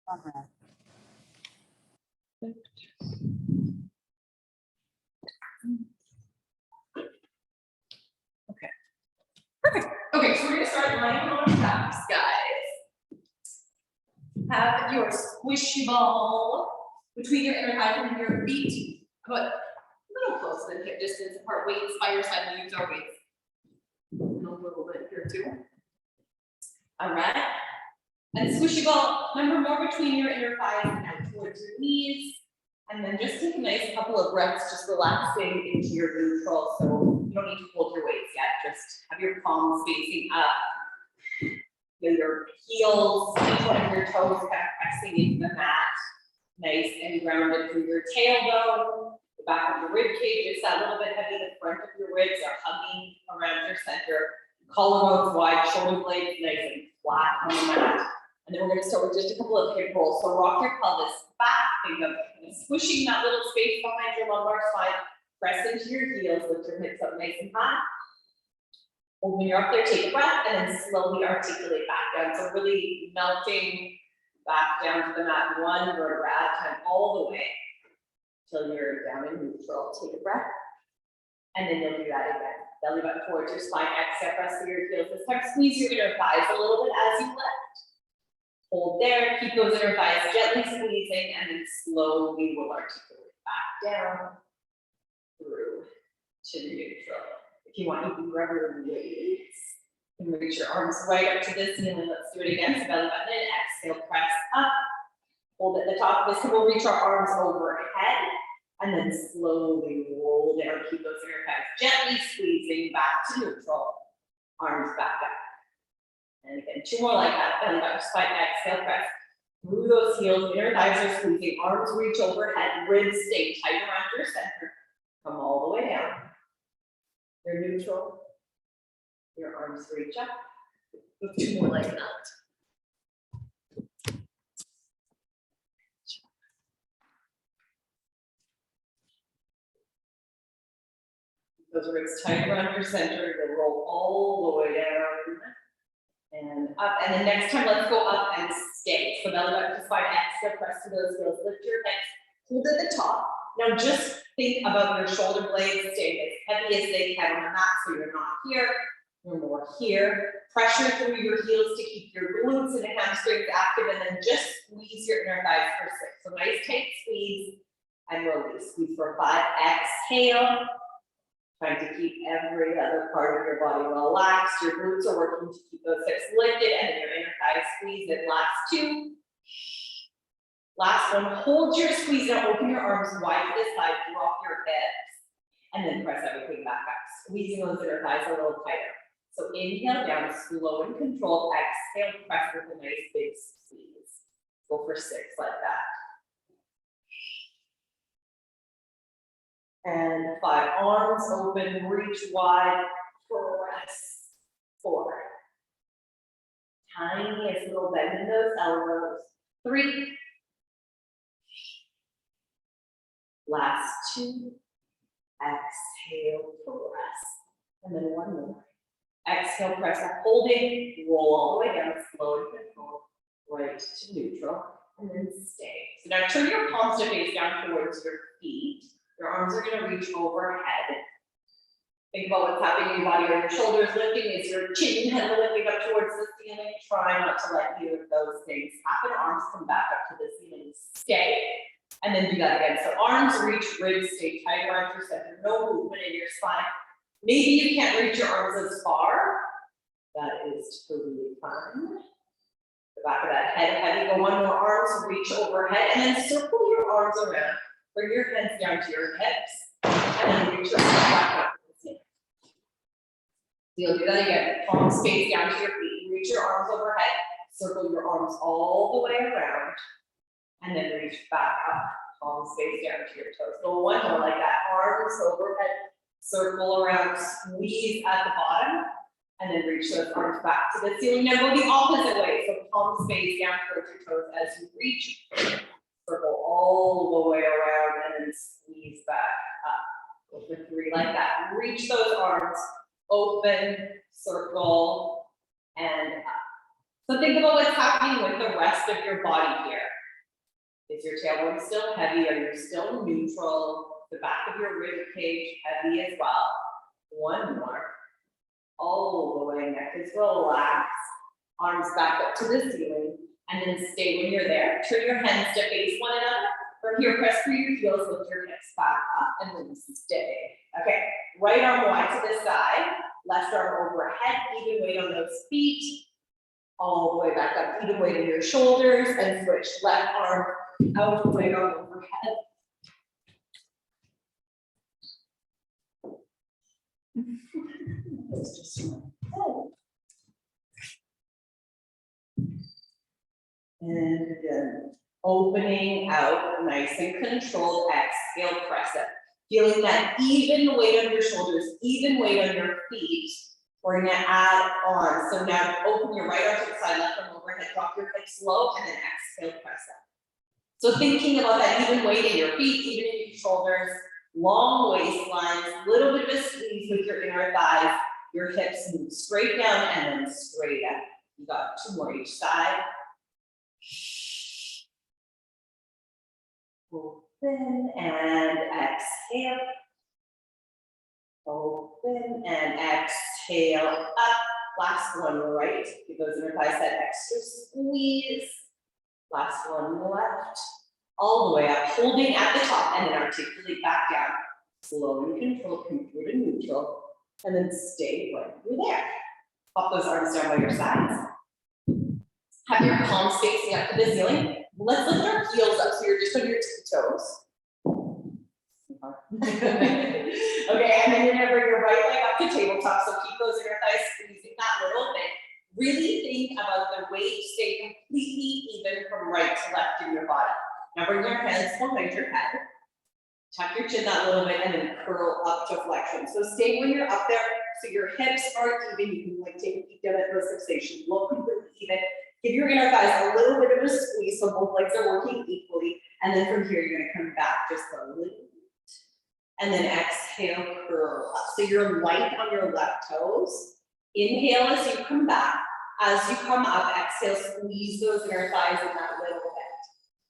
All right. Okay. Perfect. Okay, so we're gonna start lying on backs, guys. Have your squishy ball between your inner thighs and your feet, about a little closer than hip distance apart. Weights by your side, and use our weights. And a little bit here too. All right. And squishy ball, number more between your inner thighs and out towards your knees. And then just take a nice couple of breaths, just relaxing into your neutral. So you don't need to hold your weights yet. Just have your palms facing up. Feel your heels, each one of your toes kind of pressing into the mat. Nice and grounded through your tailbone. The back of your rib cage is a little bit heavy. The front of your ribs are hugging around your center. Collarbones wide, shoulder blades nice and flat on the mat. And then we're going to start with just a couple of hip rolls. So rock your pelvis back, think of squishing that little space behind your lumbar spine. Press into your heels, lift your hips up nice and high. When you're up there, take a breath and then slowly articulate back down. So really melting back down to the mat, one vertebra at a time, all the way till you're down in neutral. Take a breath, and then you'll do that again. Belly button towards your spine. Exhale, press through your heels. This time, squeeze your inner thighs a little bit as you lift. Hold there. Keep those inner thighs gently squeezing, and then slowly we'll articulate back down through to neutral. If you want, you can grab your weights and reach your arms right up to the ceiling. Let's do it again. So belly button in, exhale, press up. Hold at the top. This time we'll reach our arms overhead and then slowly roll down. Keep those inner thighs gently squeezing back to neutral. Arms back up. And again, two more like that. Belly button, spine, exhale, press. Through those heels, inner thighs are squeezing. Arms reach overhead. Ribs stay tight around your center. Come all the way down. You're neutral. Your arms reach up. Two more like that. Those ribs tight around your center. You'll roll all the way down and up. And then next time, let's go up and stay. So belly button to spine, exhale, press to those heels, lift your hips, hold at the top. Now just think about your shoulder blades staying as heavy as they can on the mat, so you're not here, you're more here. Pressure through your heels to keep your glutes and hamstrings active, and then just squeeze your inner thighs for 6. So nice tight squeeze and release. Squeeze for 5, exhale. Trying to keep every other part of your body relaxed. Your glutes are working to keep those hips lifted, and then your inner thighs squeeze in. Last 2. Last one, hold your squeeze now, open your arms wide to the side, drop your hips, and then press everything back up, squeezing those inner thighs a little tighter. So inhale down, slow and controlled, exhale, press with a nice big squeeze. Go for 6 like that. And 5, arms open, reach wide, press. 4. Tiniest little bend in those elbows. 3. Last 2, exhale, press, and then 1 more. Exhale, press up, holding, roll all the way down, slow and control, right to neutral, and then stay. So now turn your palms to face down towards your feet. Your arms are going to reach overhead. Think about what's happening in your body. Are your shoulders lifting? Is your chin kind of lifting up towards the ceiling? Try not to let either of those things happen. Arms come back up to the ceiling, stay. And then do that again. So arms reach, ribs stay tight around your center, no movement in your spine. Maybe you can't reach your arms as far. That is totally fine. The back of that head heavy. Go 1 more, arms reach overhead, and then circle your arms around. Bring your hands down to your hips, and then reach your arms back up to the ceiling. You'll do that again. Palms face down to your feet. Reach your arms overhead. Circle your arms all the way around. And then reach back up, palms face down to your toes. Go 1 more like that, arms overhead, circle around, squeeze at the bottom, and then reach those arms back to the ceiling. Now go the opposite way, so palms face down towards your toes as you reach, circle all the way around, and then squeeze back up. Go for 3 like that. Reach those arms, open, circle, and up. So think about what's happening with the rest of your body here. Is your tailbone still heavy? Are you still neutral? The back of your rib cage heavy as well. One more. All the way, neck is relaxed. Arms back up to the ceiling. And then stay when you're there. Turn your hands to face one another. From here, press through your heels, lift your hips back up, and then stay. Okay, right arm wide to the side, left arm overhead, even weight on those feet. All the way back up, even weight in your shoulders, and switch. Left arm out, right arm overhead. And again, opening out, nice and controlled, exhale, press it. Feeling that even weight on your shoulders, even weight on your feet. We're gonna add on. So now open your right arm to the side, left arm overhead, drop your hips low, and then exhale, press it. So thinking about that even weight in your feet, even in your shoulders, long waistlines, little bit of a squeeze with your inner thighs, your hips move straight down and then straight up. You got 2 more each side. Open and exhale. Open and exhale up. Last one right. Give those inner thighs that extra squeeze. Last one left. All the way up, holding at the top, and then articulate back down. Slow and controlled, come through to neutral, and then stay right through there. Pop those arms down by your sides. Have your palms facing up to the ceiling. Let's lift our heels up so you're just on your toes. Okay, and then you're gonna bring your right leg up to tabletop, so keep those inner thighs squeezing that little bit. Really think about the weight stay completely even from right to left in your body. Now bring your hands behind your head. Tuck your chin that little bit and then curl up to flexion. So stay when you're up there, so your hips are even. You can like take a peek down at those fixation. Look completely even. Give your inner thighs a little bit of a squeeze so both legs are working equally. And then from here, you're gonna come back just a little bit. And then exhale, curl up. So you're light on your left toes. Inhale as you come back. As you come up, exhale, squeeze those inner thighs in that little bit.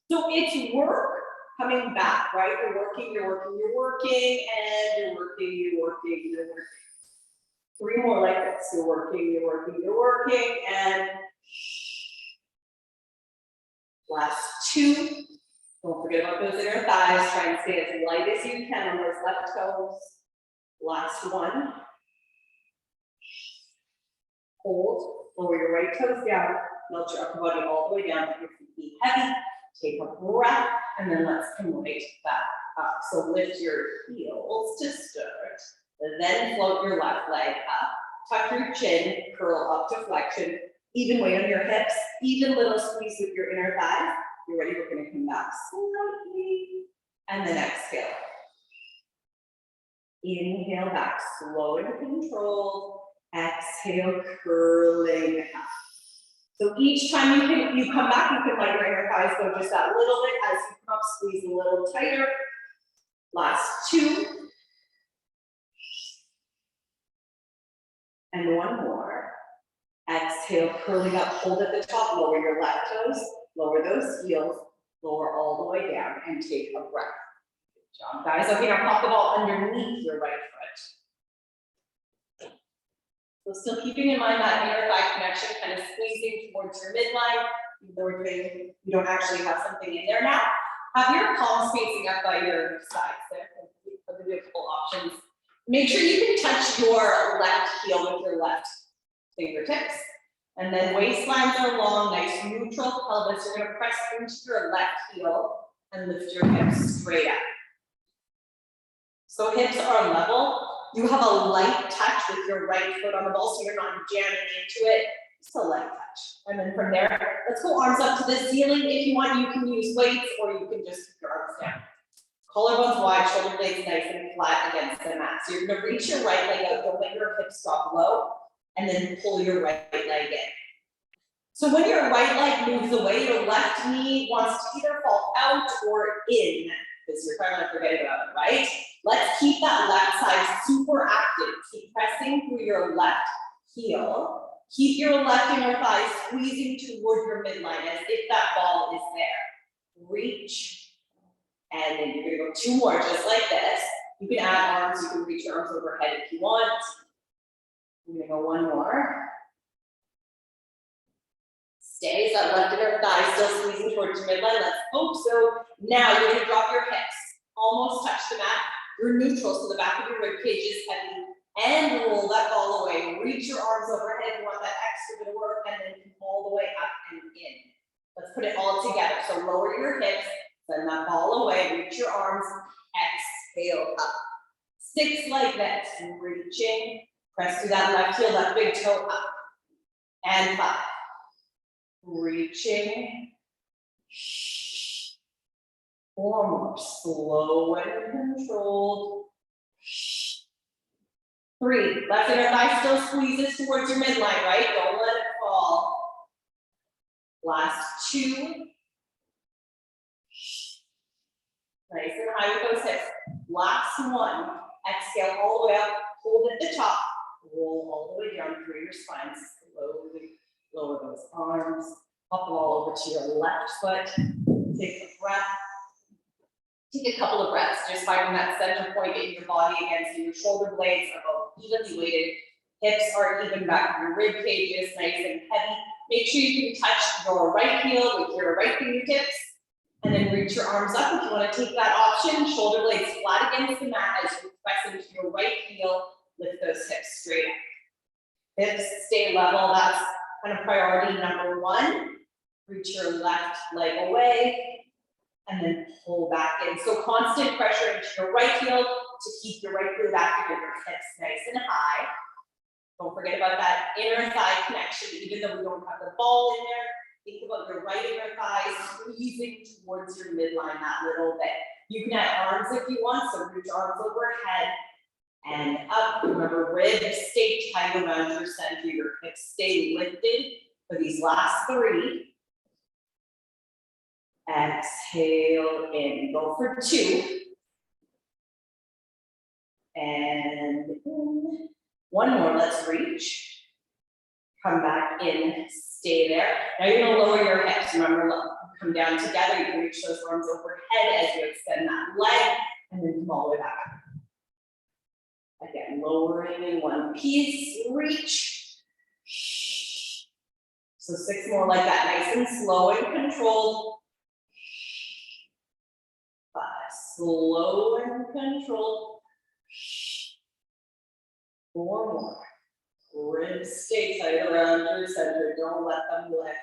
So it's work coming back, right? You're working, and you're working. 3 more like this. You're working, and last 2. Don't forget about those inner thighs. Try and stay as light as you can on those left toes. Last 1. Hold, lower your right toes down, melt your upper body all the way down, let your feet be heavy. Take a breath, and then let's come right back up. So lift your heels to start, then float your left leg up. Tuck your chin, curl up to flexion. Even weight on your hips, even little squeeze with your inner thighs. You're ready, we're gonna come back slightly, and then exhale. Inhale back, slow and controlled. Exhale, curling up. So each time you come back, you can let your inner thighs go just that little bit. As you come up, squeeze a little tighter. Last 2. And 1 more. Exhale, curling up, hold at the top, lower your left toes, lower those heels, lower all the way down, and take a breath. Good job, guys. Okay, now pop the ball underneath your right foot. So still keeping in mind that inner thigh connection, kind of squeezing towards your midline. Even though you don't actually have something in there now. Have your palms facing up by your sides there. For the beautiful options. Make sure you can touch your left heel with your left fingertips. And then waistlines are long, nice neutral pelvis. You're gonna press into your left heel and lift your hips straight up. So hips are level. You have a light touch with your right foot on the ball, so you're not jamming into it. Just a light touch. And then from there, let's go arms up to the ceiling. If you want, you can use weights or you can just keep your arms down. Collarbones wide, shoulder blades nice and flat against the mat. So you're gonna reach your right leg out, don't let your hips drop low, and then pull your right leg in. So when your right leg moves away, your left knee wants to either fall out or in, because you're trying to forget about it, right? Let's keep that left side super active. Keep pressing through your left heel. Keep your left inner thigh squeezing toward your midline as if that ball is there. reach, and then you're gonna go 2 more, just like this. You can add arms, you can reach your arms overhead if you want. We're gonna go 1 more. Stay, so that left inner thigh still squeezing towards your midline. Let's hope so. Now you're gonna drop your hips, almost touch the mat. You're neutral, so the back of your rib cage is heavy. And roll that ball away. Reach your arms overhead if you want that extra bit of work, and then come all the way up and in. Let's put it all together. So lower your hips, send that ball away, reach your arms, exhale up. 6 like this, reaching, press through that left heel, that big toe up. And 5. Reaching. 4 more, slow and controlled. 3, left inner thigh still squeezes towards your midline, right? Don't let it fall. Last 2. Nice and high with those hips. Last 1. Exhale all the way up, hold at the top, roll all the way down through your spine. Slowly lower those arms, up and all over to your left foot. Take a breath. Take a couple of breaths, just finding that center point in your body again, so your shoulder blades are both evenly weighted, hips are even back, your rib cage is nice and heavy. Make sure you can touch your right heel with your right fingertips, and then reach your arms up if you want to take that option. Shoulder blades flat against the mat as you press into your right heel, lift those hips straight up. Hips stay level, that's kind of priority number 1. Reach your left leg away, and then pull back in. So constant pressure into your right heel to keep your right glute active, your hips nice and high. Don't forget about that inner thigh connection, even though we don't have the ball in there. Think about your right inner thigh squeezing towards your midline that little bit. You can add arms if you want, so reach arms overhead and up. Remember, ribs stay tight around your center, your hips stay lifted for these last 3. Exhale in, go for 2. And in. 1 more, let's reach. Come back in, stay there. Now you're gonna lower your hips. Remember, come down together. You can reach those arms overhead as you extend that leg, and then come all the way back up. Again, lowering in one piece, reach. So 6 more like that, nice and slow and controlled. 5, slow and controlled. 4 more. Ribs stay tight around your center, don't let them lift.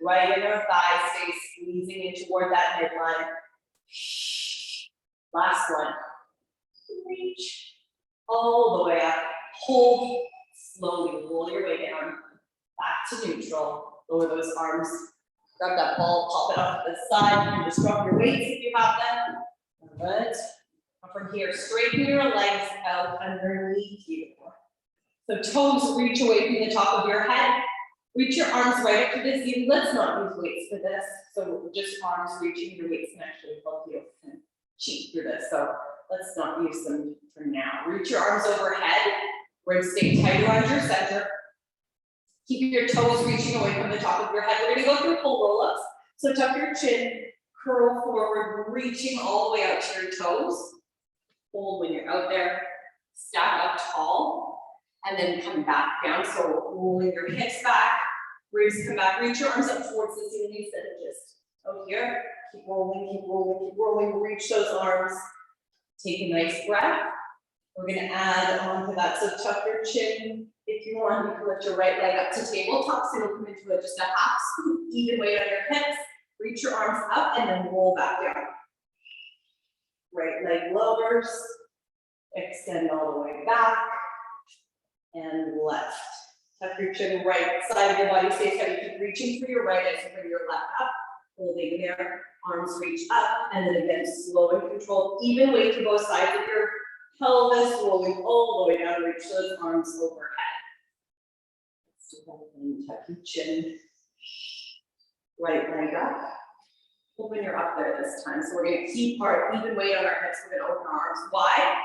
Right inner thigh stays squeezing in toward that midline. Last one. Reach all the way up. Hold, slowly roll your way down. Back to neutral. Lower those arms. Grab that ball, pop it off to the side. You can just drop your weights if you have them. All right. From here, straighten your legs out underneath you. So toes reach away from the top of your head. Reach your arms right up to the ceiling. Let's not use weights for this. So just arms reaching, your weights can actually help you and cheat through this. So let's not use them for now. Reach your arms overhead. Ribs stay tight around your center. Keep your toes reaching away from the top of your head. We're gonna go through full roll-ups. So tuck your chin, curl forward, reaching all the way out to your toes. Hold when you're out there. Stack up tall. And then come back down, so rolling your hips back, ribs come back, reach your arms up towards the ceiling instead of just out here. Keep rolling, keep rolling, keep rolling, reach those arms. Take a nice breath. We're gonna add on to that, so tuck your chin. If you want, you can lift your right leg up to tabletop, so you'll come into just a half scoop, even weight on your hips. Reach your arms up and then roll back down. Right leg lowers, extend all the way back. And left. Tuck your chin, right side of your body stays heavy. Keep reaching for your right as you bring your left up. Holding there, arms reach up, and then again, slow and controlled. Even weight to both sides of your pelvis, rolling all the way down. Reach those arms overhead. Let's do that again. Tuck your chin, right leg up. When you're up there this time. So we're going to keep our even weight on our hips. We're going to open our arms wide.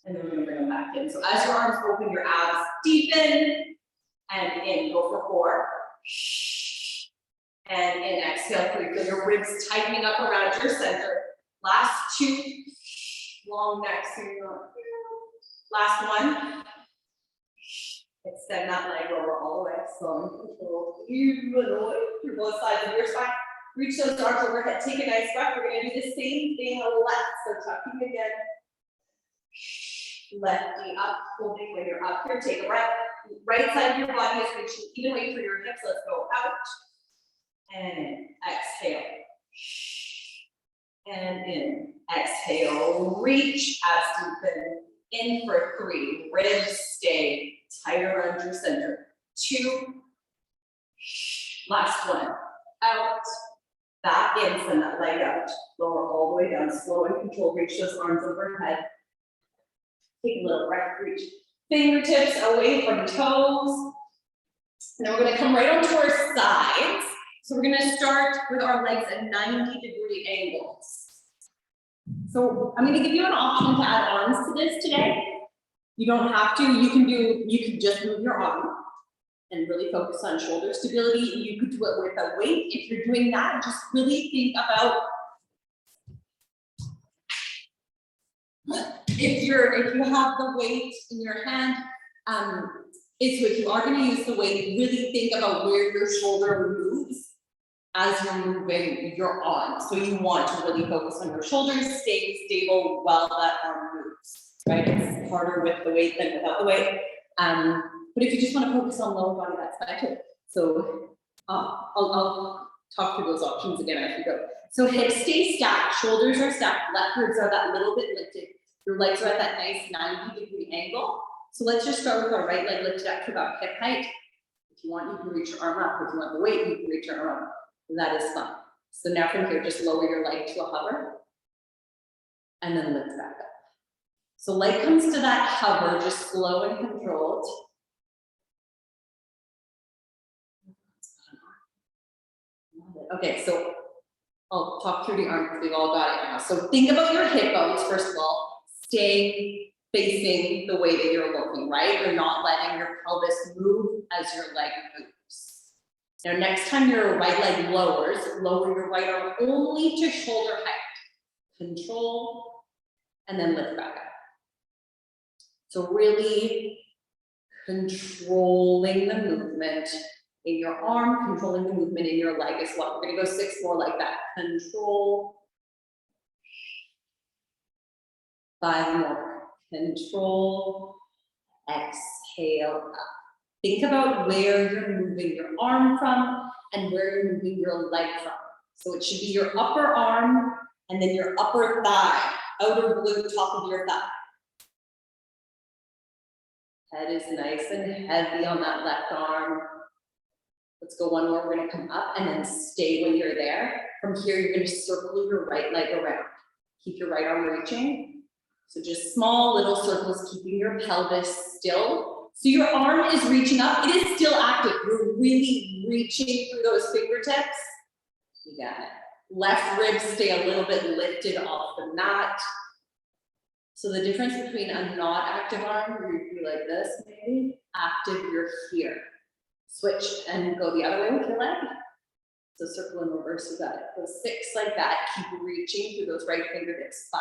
And then we're gonna bring them back in. So as your arms open, your abs deepen and in. Go for 4. And in exhale, feel your ribs tightening up around your center. Last two, long necks. Last one. Extend that leg over all the way. Slow and control. Even away through both sides of your spine. Reach those arms overhead. Take a nice breath. We're going to do the same thing on the left. So tucking again. Lefty up, holding when you're up here. Take a breath. Right side of your body is reaching even way for your hips. Let's go out. And exhale. And in. Exhale. Reach as deepen. In for 3. Ribs stay tight around your center. 2. Last one. Out. Back in. Send that leg out. Lower all the way down. Slow and control. Reach those arms overhead. Take a little breath. Reach fingertips away from toes. And then we're going to come right onto our sides. So we're going to start with our legs at 90-degree angles. So I'm going to give you an option to add arms to this today. You don't have to. You can just move your arm and really focus on shoulder stability. You could do it with a weight. If you're doing that, just really think about if you have the weight in your hand. If you are going to use the weight, really think about where your shoulder moves as you're moving your arm. So you want to really focus on your shoulders staying stable while that arm moves, right? It's harder with the weight than without the weight. But if you just want to focus on lower body, that's fine too. So I'll talk through those options again as we go. So hips stay stacked, shoulders are stacked, left ribs are that little bit lifted. Your legs are at that nice 90-degree angle. So let's just start with our right leg lifted up to about hip height. If you want, you can reach your arm up. If you want the weight, you can reach your arm up. That is fun. So now from here, just lower your leg to a hover and then lift back up. So leg comes to that hover, just slow and controlled. Okay, so I'll talk through the arm because we've all got it now. So think about your hip bones, first of all, stay facing the way that you're looking, right? You're not letting your pelvis move as your leg moves. Now, next time your right leg lowers, lower your right arm only to shoulder height. Control, and then lift back up. So really controlling the movement in your arm, controlling the movement in your leg as well. We're gonna go 6 more like that. Control. 5 more. Control. Exhale up. Think about where you're moving your arm from and where you're moving your leg from. So it should be your upper arm and then your upper thigh, outer glute, top of your thigh. Head is nice and heavy on that left arm. Let's go one more. We're going to come up and then stay when you're there. From here, you're going to circle your right leg around. Keep your right arm reaching. So just small little circles, keeping your pelvis still. So your arm is reaching up. It is still active. You're really reaching through those fingertips. You got it. Left ribs stay a little bit lifted off the mat. So the difference between a not active arm, where you like this, maybe, active, you're here. Switch and go the other way with your leg. So circle in reverse, you got it. Go 6 like that. Keep reaching through those right fingertips. 5,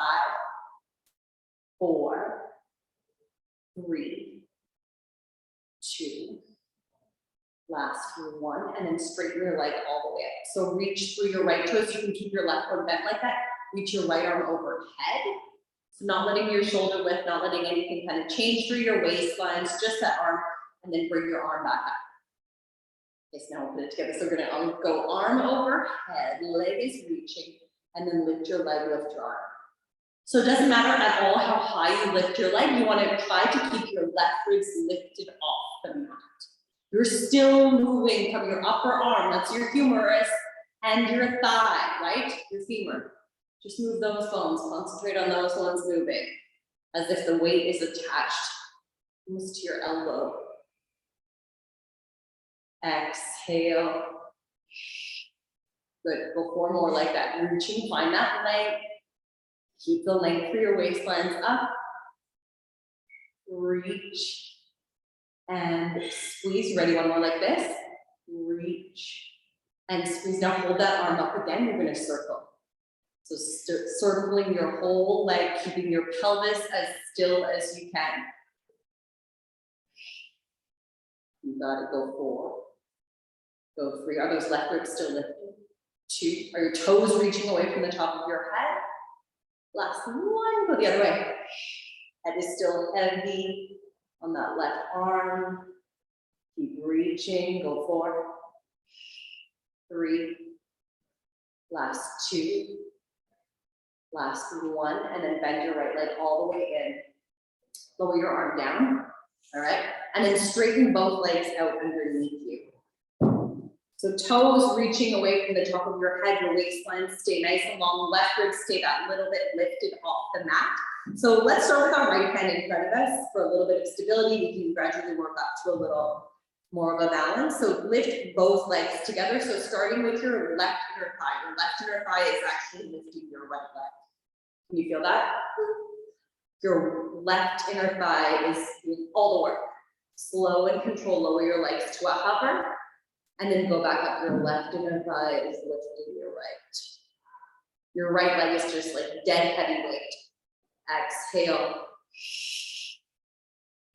4, 3, 2, last 1, and then straighten your leg all the way up. So reach through your right toes. You can keep your left one bent like that. Reach your right arm overhead. So not letting your shoulder lift, not letting anything kind of change through your waistlines, just that arm, and then bring your arm back up. Okay, so now we'll put it together. So we're gonna go arm overhead, leg is reaching, and then lift your leg, lift your arm. So it doesn't matter at all how high you lift your leg. You want to try to keep your left ribs lifted off the mat. You're still moving from your upper arm, that's your humerus, and your thigh, right? Your femur. Just move those bones, concentrate on those ones moving, as if the weight is attached almost to your elbow. Exhale. Good, go 4 more like that. Reaching, find that length. Keep the length for your waistlines up. Reach and squeeze. You ready? One more like this. Reach And squeeze. Now hold that arm up again, you're gonna circle. So circling your whole leg, keeping your pelvis as still as you can. You gotta go 4. Go 3. Are those left ribs still lifted? 2. Are your toes reaching away from the top of your head? Last 1. Go the other way. Head is still heavy on that left arm. Keep reaching. Go 4. 3. Last 2. Last 1. And then bend your right leg all the way in. Lower your arm down. All right. And then straighten both legs out underneath you. So toes reaching away from the top of your head, your waistline stay nice and long, left rib stay that little bit lifted off the mat. So let's start with our right hand in front of us for a little bit of stability. We can gradually work up to a little more of a balance. So lift both legs together. So starting with your left inner thigh. Your left inner thigh is actually lifting your right leg. Can you feel that? Your left inner thigh is doing all the work. Slow and control, lower your legs to a hover. And then go back up. Your left inner thigh is lifting your right. Your right leg is just like dead heavy weight. Exhale.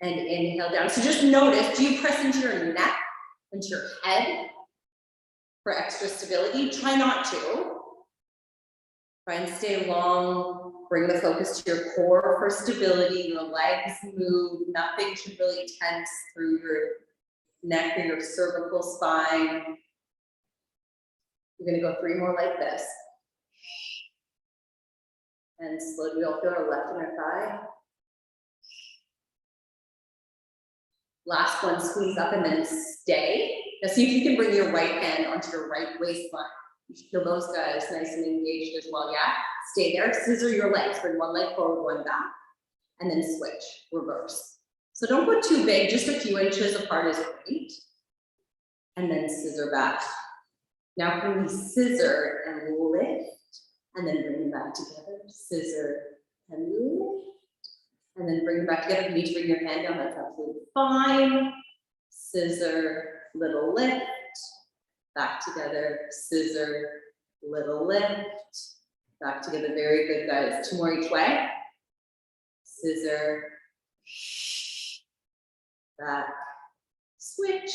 And inhale down. So just notice, do you press into your neck, into your head for extra stability? Try not to. Try and stay long. Bring the focus to your core for stability. Your legs move. Nothing should really tense through your neck or your cervical spine. You're gonna go 3 more like this. And slowly we'll feel our left inner thigh. Last one, squeeze up and then stay. Now see if you can bring your right hand onto your right waistline. You should feel those guys nice and engaged as well, yeah? Stay there, scissor your legs, bring one leg forward, one back, and then switch, reverse. So don't go too big, just a few inches apart is great. And then scissor back. Now can we scissor and lift, and then bring them back together, scissor and lift, and then bring them back together. If you need to bring your hand down, that's absolutely fine. Scissor, little lift, back together, scissor, little lift, back together. Very good, guys. 2 more each way. Scissor, back, switch.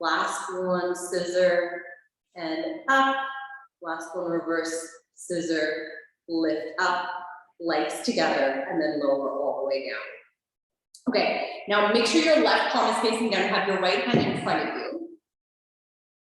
Last one, scissor, and up. Last one, reverse, scissor, lift up, legs together, and then lower all the way down. Okay, now make sure your left palm is facing down, have your right hand in front of you.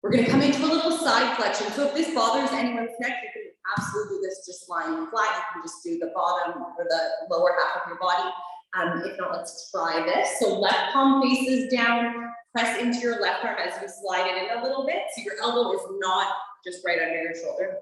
We're gonna come into a little side flexion. So if this bothers anyone's neck, you can absolutely do this just lying flat. You can just do the bottom or the lower half of your body. If not, let's try this. So left palm faces down, press into your left arm as you slide it in a little bit. So your elbow is not just right under your shoulder.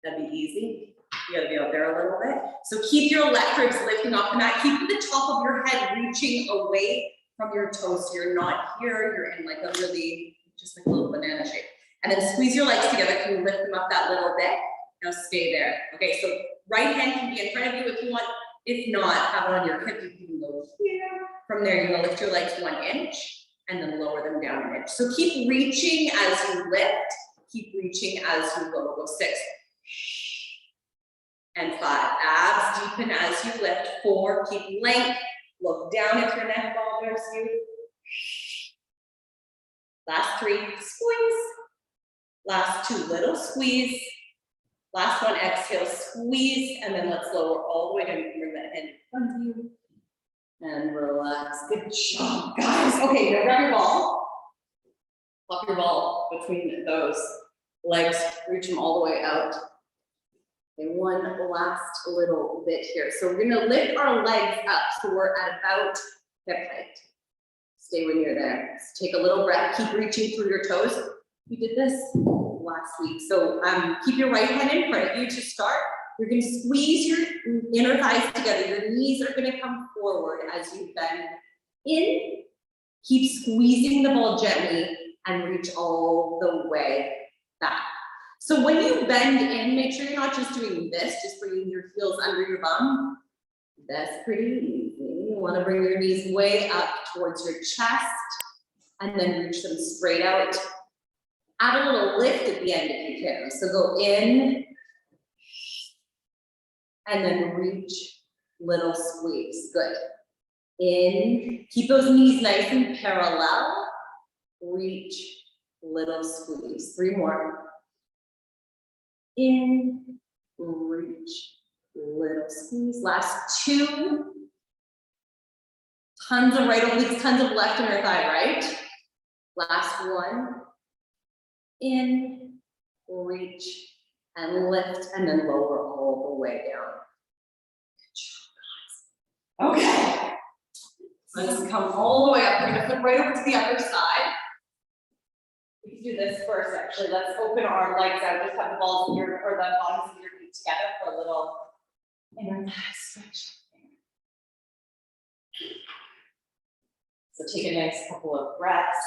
That'd be easy. You gotta be out there a little bit. So keep your left ribs lifting off the mat. Keep the top of your head reaching away from your toes. So you're not here, you're in like a really, just like a little banana shape. And then squeeze your legs together. Can you lift them up that little bit? Now stay there. Okay, so right hand can be in front of you if you want. If not, have it on your hip. You can go here. From there, you're gonna lift your legs 1 inch and then lower them down 1 inch. So keep reaching as you lift. Keep reaching as you go. Go 6 and 5. Abs deepen as you lift. 4. Keep length. Look down if your neck bothers you. Last 3. Squeeze. Last 2. Little squeeze. Last one. Exhale. Squeeze, and then let's lower all the way down. You can bring that hand in front of you and relax. Good job, guys. Okay, now grab your ball. Plop your ball between those legs, reach them all the way out. Okay, one last little bit here. So we're gonna lift our legs up. So we're at about hip height. Stay when you're there. So take a little breath, keep reaching through your toes. We did this last week. So keep your right hand in front of you to start. You're gonna squeeze your inner thighs together. Your knees are gonna come forward as you bend in. Keep squeezing the ball gently and reach all the way back. So when you bend in, make sure you're not just doing this, just bringing your heels under your bum. That's pretty easy. You wanna bring your knees way up towards your chest and then reach them straight out. Add a little lift at the end if you can. So go in and then reach, little squeeze. Good. In, keep those knees nice and parallel. Reach, little squeeze. 3 more. In, reach, little squeeze. Last 2. Tons of right obliques, tons of left inner thigh, right? Last 1. In, reach, and lift, and then lower all the way down. Good job, guys. Okay. Let's come all the way up. We're gonna flip right over to the other side. We can do this first, actually. Let's open our legs out. Just have the balls of your, or the bottoms of your feet together for a little inner thigh stretch. So take a nice couple of breaths.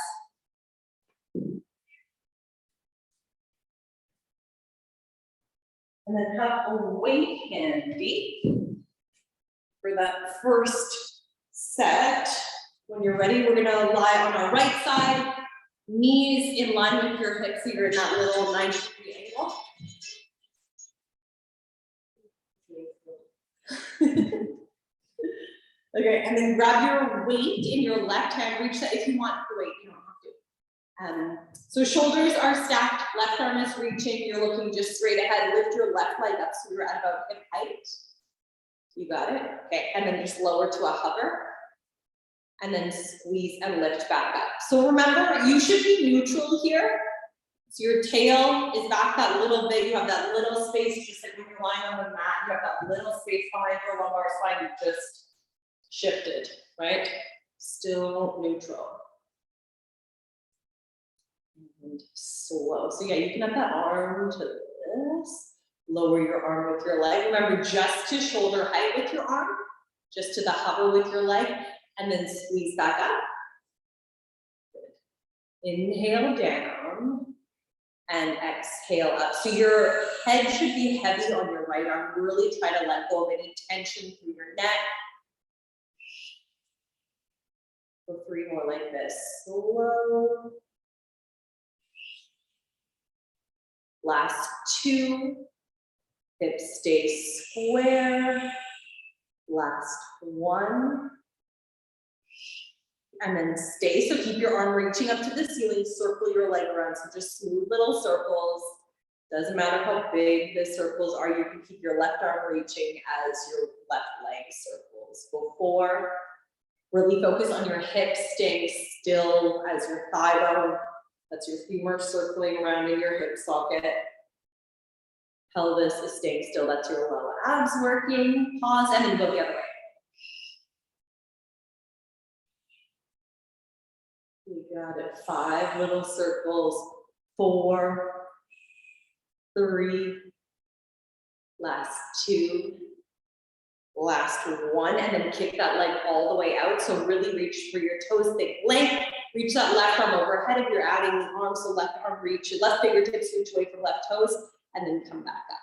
And then have a weight handy for that first set. When you're ready, we're gonna lie on our right side, knees in line with your hips, so you're in that little 90-degree angle. Okay, and then grab your weight in your left hand, reach that if you want the weight, you don't have to. So shoulders are stacked, left arm is reaching, you're looking just straight ahead, lift your left leg up so you're at about hip height. You got it? Okay, and then just lower to a hover. And then squeeze and lift back up. So remember, you should be neutral here. So your tail is back that little bit, you have that little space, just like when you're lying on the mat, you have that little space behind your lumbar spine, you just shifted, right? Still neutral. And slow. So yeah, you can have that arm to this. Lower your arm with your leg. Remember, just to shoulder height with your arm, just to the hover with your leg, and then squeeze back up. Good. Inhale down and exhale up. So your head should be heavy on your right arm. Really try to let go of any tension through your neck. For 3 more like this. Slow. Last 2. Hips stay square. Last 1. And then stay. So keep your arm reaching up to the ceiling. Circle your leg around. So just smooth little circles. Doesn't matter how big the circles are. You can keep your left arm reaching as your left leg circles. Go 4. Really focus on your hips staying still as your thigh bone. That's your femur circling around in your hip socket. Pelvis is staying still. That's your lower abs working. Pause and then go the other way. You got it. 5 little circles. 4, 3, last 2, last 1, and then kick that leg all the way out. So really reach for your toes, think length. Reach that left arm overhead if you're adding the arm. So left arm reach, your left fingertips reach away from left toes, and then come back up.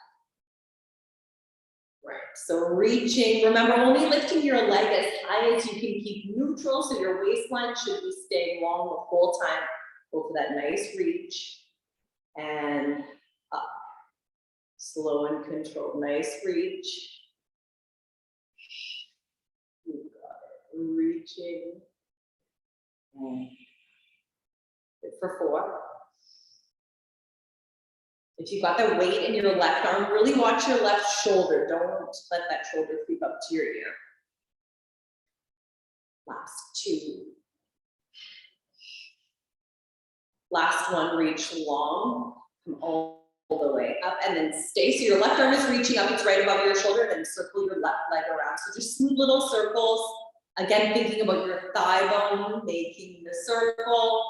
Right, so reaching, remember only lifting your leg as high as you can keep neutral, so your waistline should be staying long the whole time. Go for that nice reach, and up. Slow and controlled, nice reach. You got it, reaching. And good for 4. If you've got the weight in your left arm, really watch your left shoulder. Don't let that shoulder creep up to your ear. Last 2. Last 1, reach long, come all the way up and then stay. So your left arm is reaching up, it's right above your shoulder, and then circle your left leg around. So just smooth little circles. Again, thinking about your thigh bone, making the circle.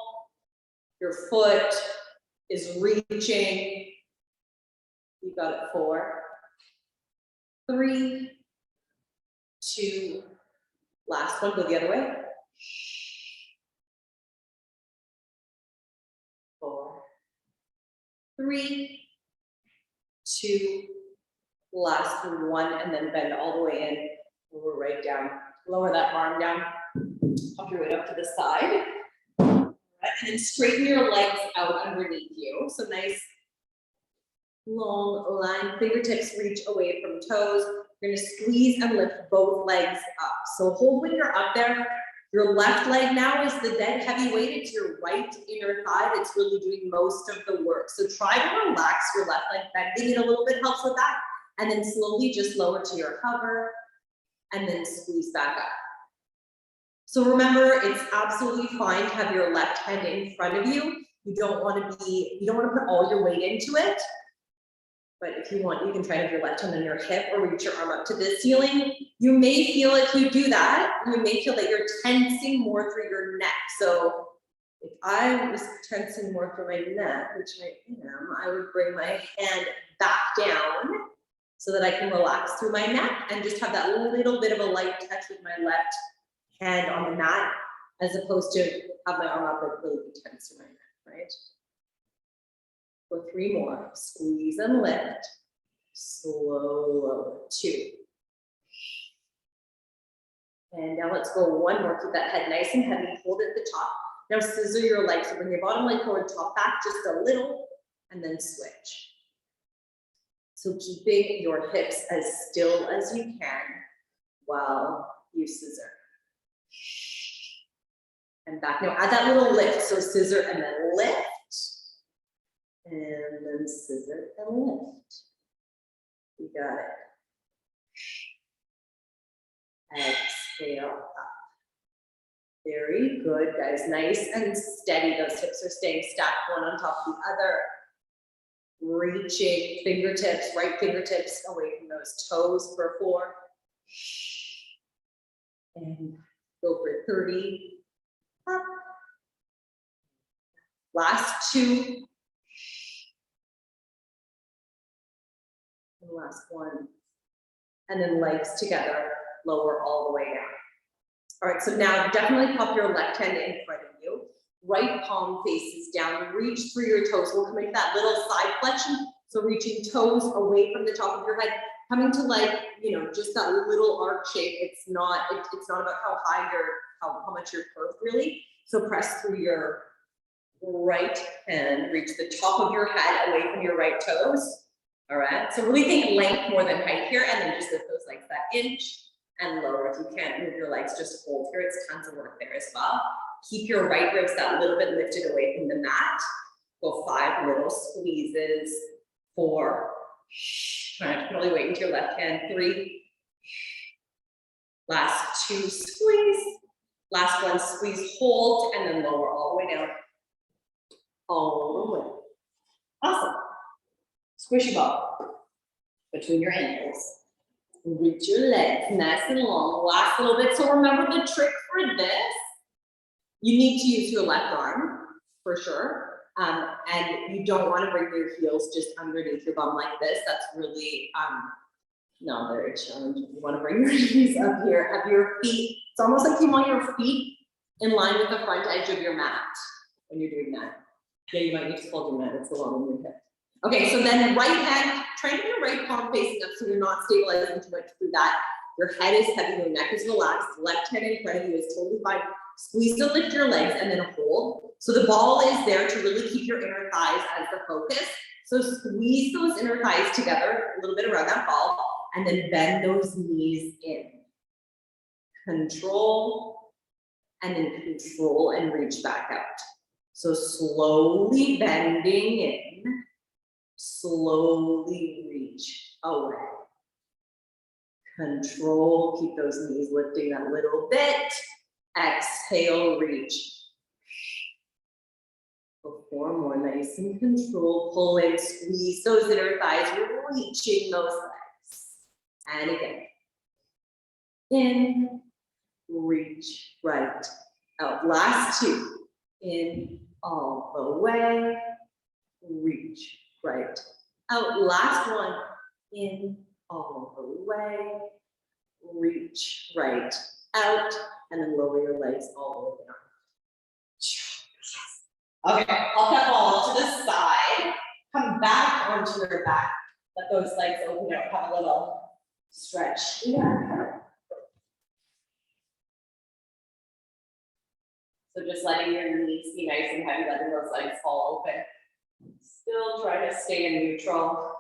Your foot is reaching. You got it. 4, 3, 2, last one, go the other way. 4, 3, 2, last 1, and then bend all the way in, lower right down. Lower that arm down, pop your weight up to the side. Right. And then straighten your legs out underneath you. So nice long line, fingertips reach away from toes. You're gonna squeeze and lift both legs up. So hold when you're up there. Your left leg now is the dead heavy weight. It's your right inner thigh that's really doing most of the work. So try to relax your left leg, bending it a little bit helps with that. And then slowly just lower to your hover and then squeeze back up. So remember, it's absolutely fine to have your left hand in front of you. You don't want to put all your weight into it. But if you want, you can try to have your left hand on your hip or reach your arm up to the ceiling. You may feel if you do that, you may feel that you're tensing more through your neck. So if I was tensing more through my neck, which I am, I would bring my hand back down so that I can relax through my neck and just have that little bit of a light touch with my left hand on the mat, as opposed to have my arm up and really be tense through my neck, right? For 3 more, squeeze and lift, slow lower, 2. And now let's go 1 more, keep that head nice and heavy, hold it at the top. Now scissor your legs, so bring your bottom leg forward, top back just a little, and then switch. So keeping your hips as still as you can while you scissor. And back, now add that little lift, so scissor and then lift. And then scissor and lift. You got it. Exhale up. Very good, guys. Nice and steady. Those hips are staying stacked one on top of the other. Reaching fingertips, right fingertips away from those toes for 4. And go for 30. Up. Last 2. And last 1. And then legs together, lower all the way down. All right, so now definitely pop your left hand in front of you. Right palm faces down, reach through your toes. We'll come into that little side flexion. So reaching toes away from the top of your head, coming to just that little arc shape. It's not about how high how much you're curved really. So press through your right hand, reach the top of your head away from your right toes. All right, so really think length more than height here, and then just lift those legs that inch and lower. If you can't move your legs, just hold here. It's tons of work there as well. Keep your right ribs that little bit lifted away from the mat. Go 5 little squeezes. 4. Try not to put all your weight into your left hand. 3. Last 2, squeeze. Last 1, squeeze, hold, and then lower all the way down. All the way. Awesome. Squishy ball between your ankles. Reach your legs nice and long. Last little bit. So remember the trick for this. You need to use your left arm for sure. And you don't want to bring your heels just underneath your bum like this. That's really not very challenging. You want to bring your knees up here. Have your feet. It's almost like you want your feet in line with the front edge of your mat when you're doing that. Yeah, you might need to fold your mat. It's along with your hip. Okay, so then right hand, try to get your right palm facing up so you're not stabilizing too much through that. Your head is heavy, your neck is relaxed, left hand in front of you is totally fine. Squeeze to lift your legs and then hold. So the ball is there to really keep your inner thighs as the focus. So squeeze those inner thighs together, a little bit around that ball, and then bend those knees in. Control, and then control and reach back out. So slowly bending in. Slowly reach away. Control, keep those knees lifting a little bit. Exhale, reach. 4 more, nice and control. Pull in, squeeze those inner thighs, reaching those legs. And again. In, reach, right, out. Last 2. In, all the way. Reach. Right, out. Last 1, in, all the way, reach, right, out, and then lower your legs all the way down. Okay, pop that ball to the side, come back onto your back, let those legs open up, have a little stretch. Yeah. So just letting your knees be nice and heavy, letting those legs fall open. Still try to stay in neutral.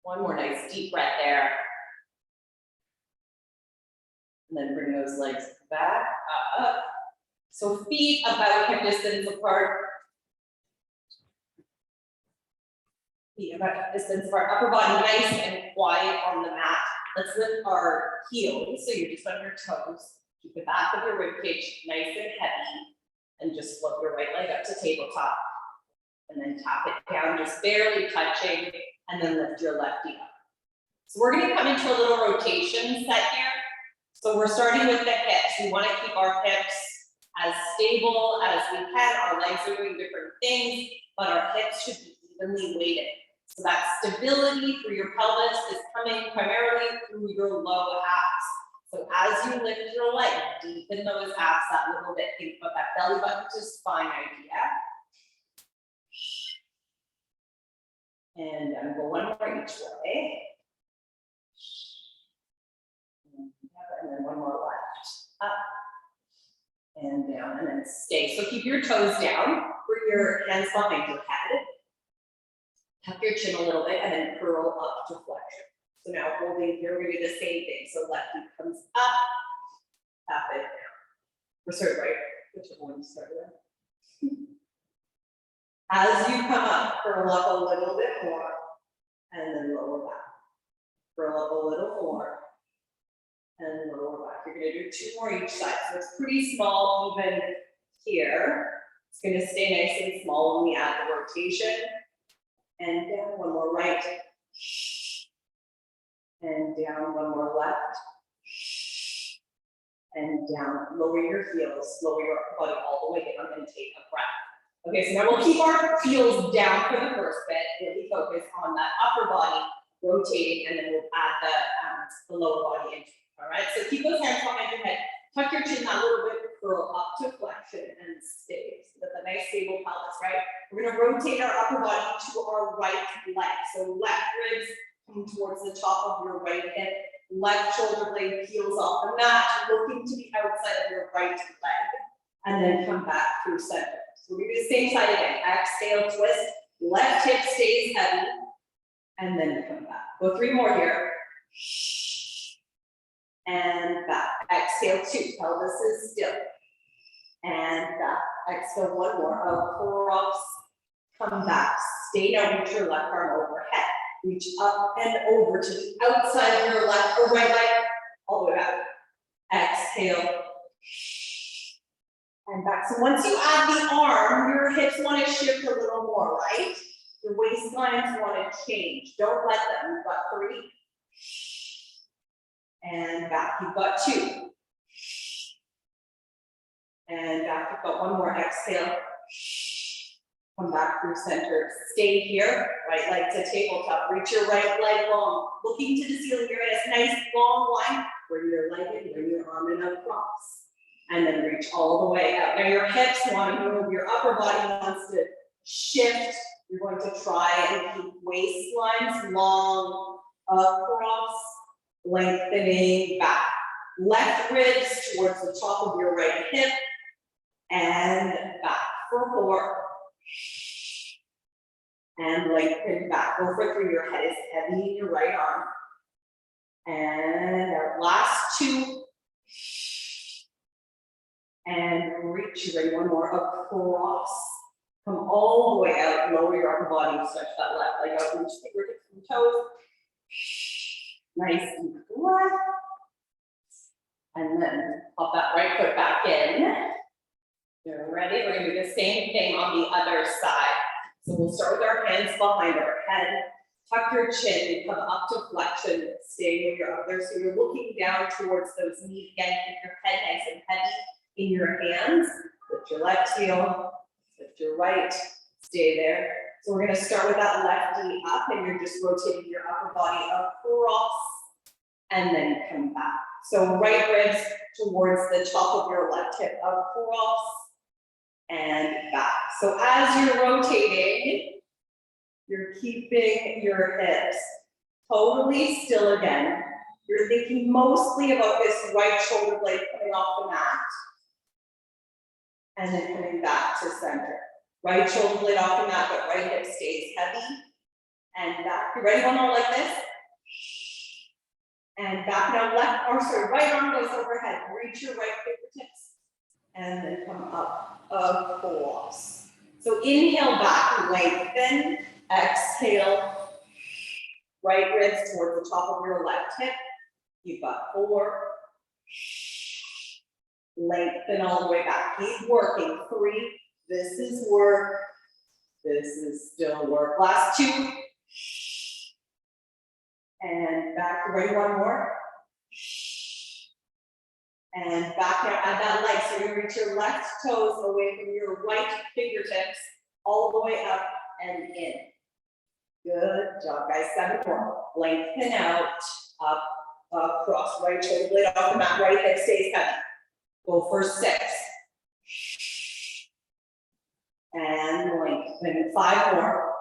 One more nice deep breath there. And then bring those legs back, up. So feet about hip distance apart. Feet about hip distance apart, upper body nice and quiet on the mat. Let's lift our heels, so you're just on your toes. Keep the back of your ribcage nice and heavy. And just float your right leg up to tabletop. And then tap it down, just barely touching, and then lift your lefty up. So we're gonna come into a little rotation set here. So we're starting with the hips. We wanna keep our hips as stable as we can. Our legs are doing different things, but our hips should be evenly weighted. So that stability through your pelvis is coming primarily through your low abs. So as you lift your leg, deepen those abs that little bit. Think about that belly button to spine idea. And go one more each way. And then one more left. Up. And down, and then stay. So keep your toes down, bring your hands behind your head. Tuck your chin a little bit, and then curl up to flexion. So now holding here, we're gonna do the same thing. So left knee comes up, tap it down. We're sorry, right? Whichever one you start with. As you come up, curl up a little bit more, and then lower back. Curl up a little more, and lower back. You're gonna do 2 more each side. So it's pretty small even here. It's gonna stay nice and small when we add the rotation. And down, one more right. And down, one more left. And down, lower your heels, lower your upper body all the way down and take a breath. Okay, so now we'll keep our heels down for the first bit, really focus on that upper body rotating, and then we'll add the lower body into it. All right, so keep those hands behind your head, tuck your chin that little bit, curl up to flexion and stay. So that's a nice stable pelvis, right? We're gonna rotate our upper body to our right leg. So left ribs come towards the top of your right hip, left shoulder blade peels off the mat, looking to the outside of your right leg, and then come back through center. So we're gonna do the same side again. Exhale, twist, left hip stays heavy, and then come back. Go 3 more here. And back. Exhale, 2, pelvis is still. And back. Exhale, 1 more. Across, come back. Stay down with your left arm overhead. Reach up and over to the outside of your left or right leg, all the way back. Exhale. And back. So once you add the arm, your hips want to shift a little more, right? Your waistlines want to change. Don't let them. You've got 3. And back. You've got 2. And back. You've got 1 more. Exhale. Come back through center. Stay here. Right leg to tabletop. Reach your right leg long. Looking to the ceiling. You're in a nice long line. Bring your leg in. Bring your arm in across. And then reach all the way out. Now your hips want to move. Your upper body wants to shift. You're going to try and keep waistlines long, across, lengthening back. Left ribs towards the top of your right hip, and back for 4. And lengthen back. Go for 3. Your head is heavy in your right arm. And our last 2. And reach. Ready? 1 more. Across. Come all the way out. Lower your upper body. Stretch that left leg out. Reach fingertips and toes. Nice deep breath. And then pop that right foot back in. You're ready. We're going to do the same thing on the other side. So we'll start with our hands behind our head. Tuck your chin and come up to flexion. Stay with your other. So you're looking down towards those knees again. Keep your head nice and heavy in your hands. Lift your left heel. Lift your right. Stay there. So we're going to start with that left knee up, and you're just rotating your upper body across and then come back. So right ribs towards the top of your left hip, across and back. So as you're rotating, You're keeping your hips totally still again. You're thinking mostly about this right shoulder blade coming off the mat. And then coming back to center. Right shoulder blade off the mat, but right hip stays heavy. And back. You ready? One more like this. And back now, right arm goes overhead. Reach your right fingertips. And then come up across. So inhale back, lengthen. Exhale. Right ribs towards the top of your left hip. You've got 4. Lengthen all the way back. Keep working. 3. This is work. This is still work. Last 2. And back. Ready? One more. And back now. Add that leg. So you're going to reach your left toes away from your right fingertips all the way up and in. Good job, guys. 7 more. Lengthen out. Up. Across. Right shoulder blade off the mat. Right hip stays heavy. Go for 6. And lengthen. 5 more.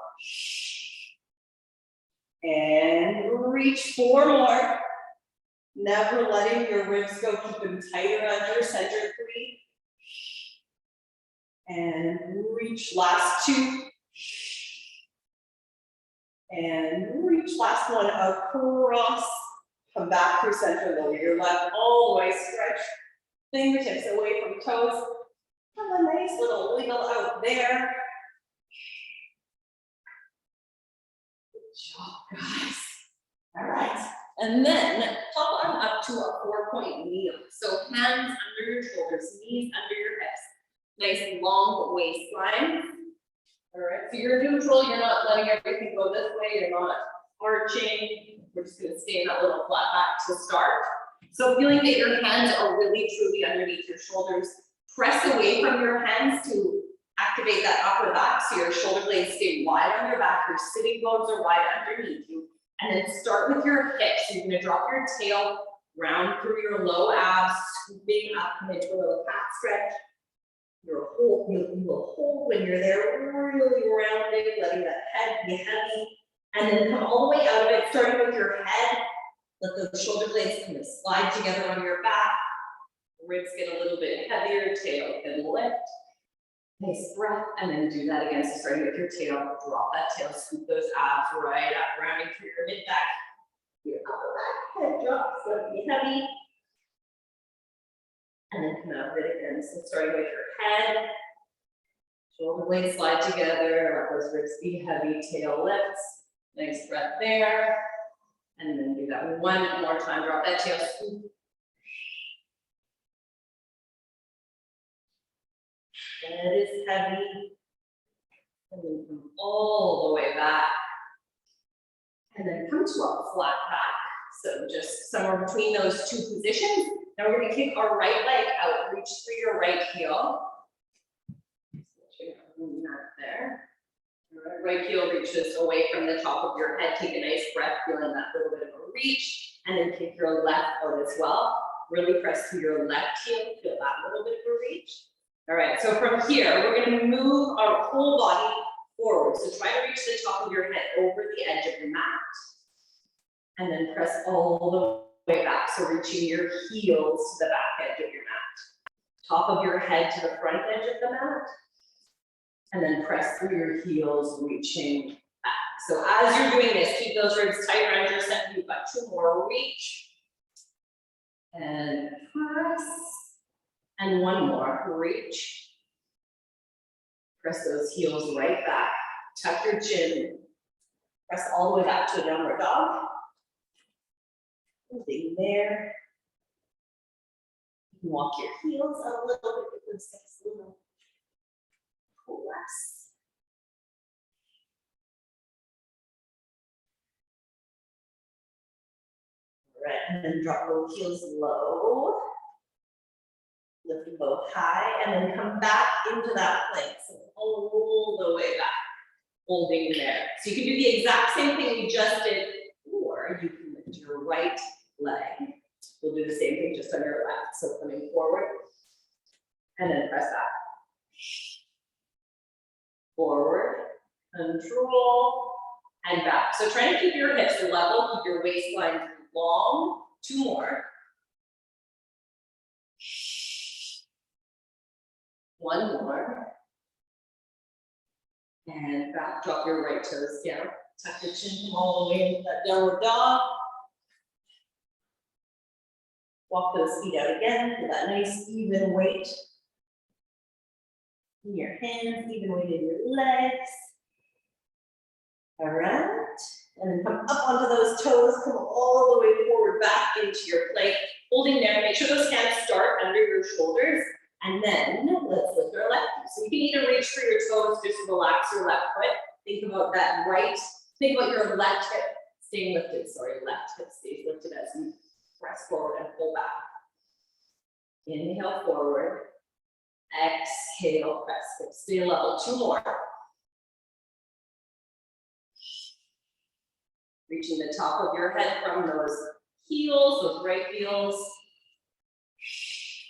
And reach 4 more. Never letting your ribs go. Keep them tighter under center. 3. And reach. Last 2. And reach. Last 1 across. Come back through center. Lower your left all the way. Stretch. Fingertips away from toes. Have a nice little wiggle out there. Good job, guys. All right. And then hop on up to a 4-point kneel. So hands under your shoulders, knees under your hips. Nice long waistline. All right. So you're neutral. You're not letting everything go this way. You're not arching. We're just going to stay in that little flat back to start. So feeling that your hands are really truly underneath your shoulders, press away from your hands to activate that upper back so your shoulder blades stay wide on your back, your sitting bones are wide underneath you. And then start with your hips. You're going to drop your tail round through your low abs, scooping up into a little cat stretch. You will hold when you're there, really rounded, letting that head be heavy. And then come all the way out of it, starting with your head. Let those shoulder blades kind of slide together on your back. Ribs get a little bit heavier, tail can lift. Nice breath, and then do that again. So starting with your tail, drop that tail, scoop those abs right up, rounding through your mid back. Your upper back, head drops, so it'll be heavy. And then come out of it again. So starting with your head, shoulder blades slide together, let those ribs be heavy, tail lifts. Nice breath there. And then do that one more time. Drop that tail, scoop. Head is heavy. And then come all the way back. And then come to a flat back. So just somewhere between those 2 positions. Now we're going to kick our right leg out. Reach through your right heel. There. Right heel reaches away from the top of your head. Take a nice breath, feeling that little bit of a reach. And then kick your left out as well. Really press through your left heel. Feel that little bit of a reach. All right, so from here, we're going to move our whole body forward. So try to reach the top of your head over the edge of your mat. And then press all the way back. So reaching your heels to the back edge of your mat. Top of your head to the front edge of the mat. And then press through your heels, reaching back. So as you're doing this, keep those ribs tight around your center. You've got 2 more. Reach. And press. And 1 more. Reach. Press those heels right back. Tuck your chin. Press all the way back to a downward dog. Holding there. You can walk your heels a little bit with those hips a little. Less. All right, and then drop both heels low. Lift them both high, and then come back into that plank. So all the way back, holding there. So you can do the exact same thing we just did, or you can lift your right leg. We'll do the same thing just on your left. So coming forward, and then press back. Forward, control, and back. So try to keep your hips level, keep your waistline long. 2 more. 1 more. And back, drop your right toes down. Tuck your chin, come all the way into that downward dog. Walk those feet out again for that nice even weight. In your hands, even weight in your legs. Around. And then come up onto those toes, come all the way forward, back into your plank. Holding there, make sure those hands start under your shoulders. And then let's lift our left. So you can either reach for your toes, just relax your left foot. Think about that right. Think about your left hip staying lifted. Sorry, left hip stays lifted as you press forward and pull back. Inhale forward. Exhale, press. Stay level. 2 more. Reaching the top of your head from those heels, those right heels.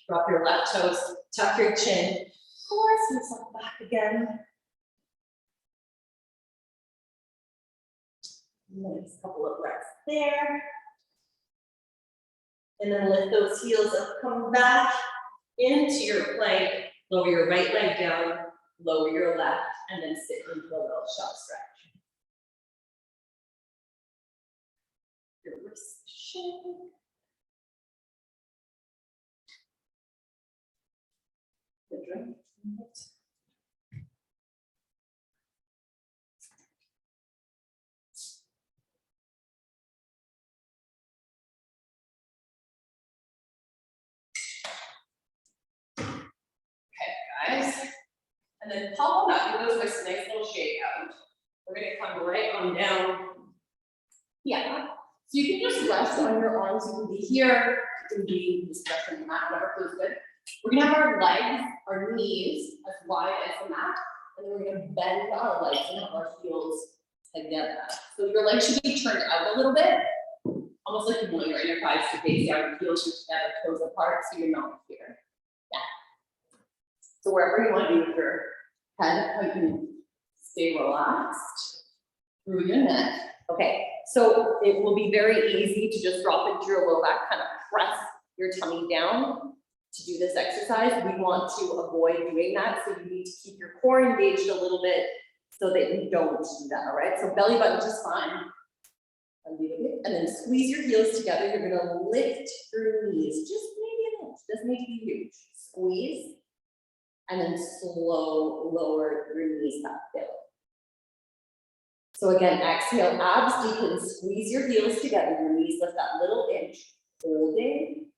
Drop your left toes, tuck your chin, force yourself back again. Nice couple of breaths there. And then lift those heels up, come back into your plank, lower your right leg down, lower your left, and then sit into a little shelf stretch. Your wrist shake. The drink. Guys, and then palm up, give those wrists a nice little shake out. We're gonna come right on down. Yeah, so you can just rest on your arms. You can be here, you can be just rest on the mat, whatever feels good. We're gonna have our legs, our knees as wide as the mat, and then we're gonna bend our legs and have our heels together. So your legs should be turned out a little bit, almost like you're pulling your inner thighs to face down, heels are together, toes apart, so you're not here. Yeah. So wherever you want to be with your head, you can stay relaxed through your neck. Okay, so it will be very easy to just drop into your low back, kind of press your tummy down to do this exercise. We want to avoid doing that, so you need to keep your core engaged a little bit so that you don't do that, all right? So belly button just fine. A little bit, and then squeeze your heels together. You're gonna lift your knees, just maybe an inch, doesn't need to be huge. Squeeze. And then slow lower your knees back down. So again, exhale, abs deepen, squeeze your heels together, your knees lift that little inch, holding,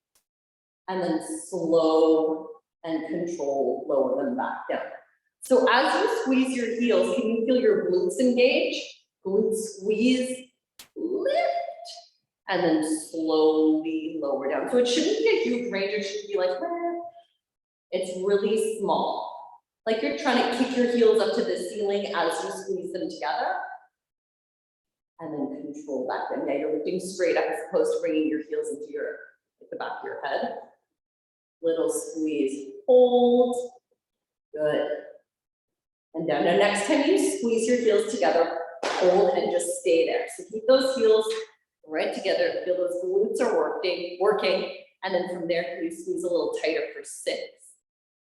and then slow and control, lower them back down. So as you squeeze your heels, can you feel your glutes engage? Glutes squeeze, lift, and then slowly lower down. So it shouldn't be a huge range, it should be like, it's really small. Like you're trying to kick your heels up to the ceiling as you squeeze them together. And then control back down. Now you're lifting straight up as opposed to bringing your heels into the back of your head. Little squeeze, hold. Good. And down. Now next time you squeeze your heels together, hold and just stay there. So keep those heels right together. Feel those glutes are working. And then from there, you squeeze a little tighter for 6.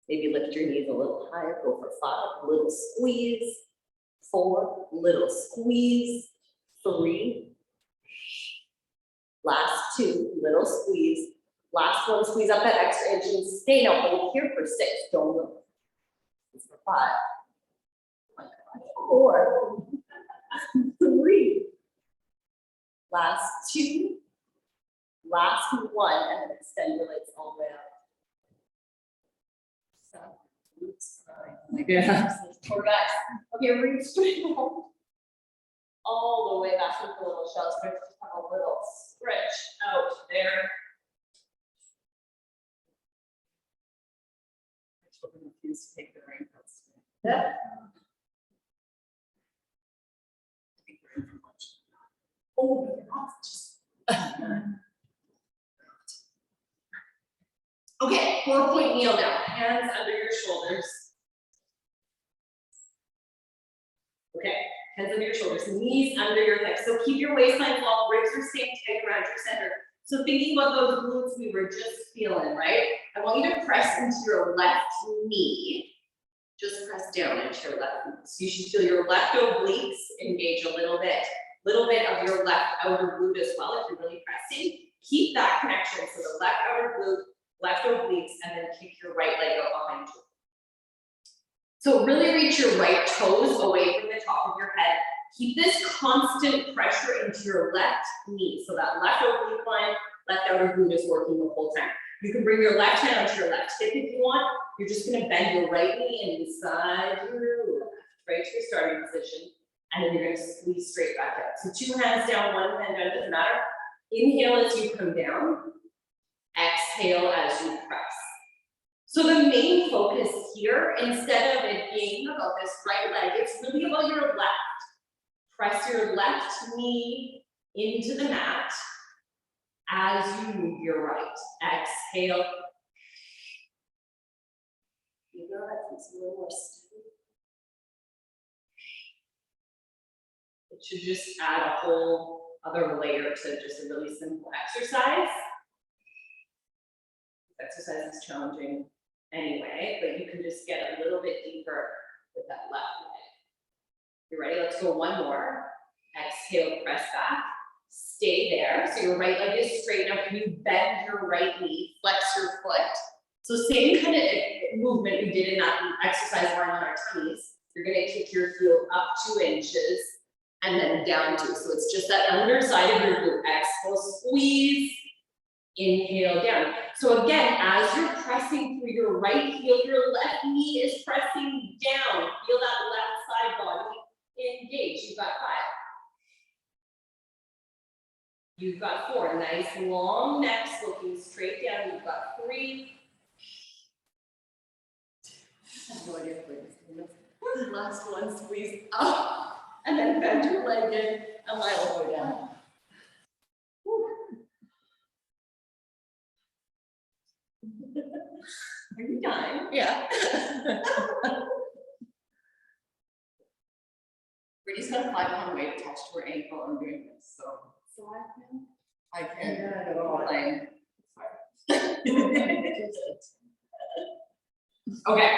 Maybe lift your knees a little higher, go for 5, little squeeze, 4, little squeeze, 3, last 2, little squeeze, last one, squeeze up that extra inch and stay now, hold here for 6, don't move. This for 5, 4, 3, last 2, last 1, and then extend your legs all the way up. So, oops, sorry. Yeah. Okay, reach straight home. All the way back into the little shell stretch. Just have a little stretch out there. Children refuse to take the raincoats. Yeah. Oh, okay, 4-point kneel now. Hands under your shoulders. Okay, Hands under your shoulders, knees under your hips. So keep your waistline long, ribs are staying tight around your center. So thinking about those glutes we were just feeling, right? I want you to press into your left knee. Just press down into your left knee. So you should feel your left obliques engage a little bit of your left outer glute as well if you're really pressing. Keep that connection. So the left outer glute, left obliques, and then kick your right leg out behind you. So really reach your right toes away from the top of your head. Keep this constant pressure into your left knee. So that left oblique line, left outer glute is working the whole time. You can bring your left hand onto your left hip if you want. You're just gonna bend your right knee inside your left, right to your starting position. And then you're gonna squeeze straight back out. So 2 hands down, 1 hand down, doesn't matter. Inhale as you come down. Exhale as you press. So the main focus here, instead of it being about this right leg, it's really about your left. Press your left knee into the mat as you move your right. Exhale. You know that feels a little more steady. It should just add a whole other layer to just a really simple exercise. This exercise is challenging anyway, but you can just get a little bit deeper with that left leg. You ready? Let's go one more. Exhale, press back. Stay there. So your right leg is straight. Now can you bend your right knee, flex your foot? So same kind of movement we did in that exercise line on our tummies. You're gonna kick your heel up 2 inches and then down 2. So it's just that underside of your glute. Exhale, squeeze. Inhale down. So again, as you're pressing through your right heel, your left knee is pressing down. Feel that left side body engage. You've got 5. You've got 4. Nice long necks looking straight down. You've got 3. I have no idea where this is. Last one, squeeze up. And then bend your leg in and lie all the way down. Are you dying? Yeah. Brittany's got a 5-pound weight attached to her ankle. I'm doing this, so. I can't. Yeah, I don't know. Like, Okay.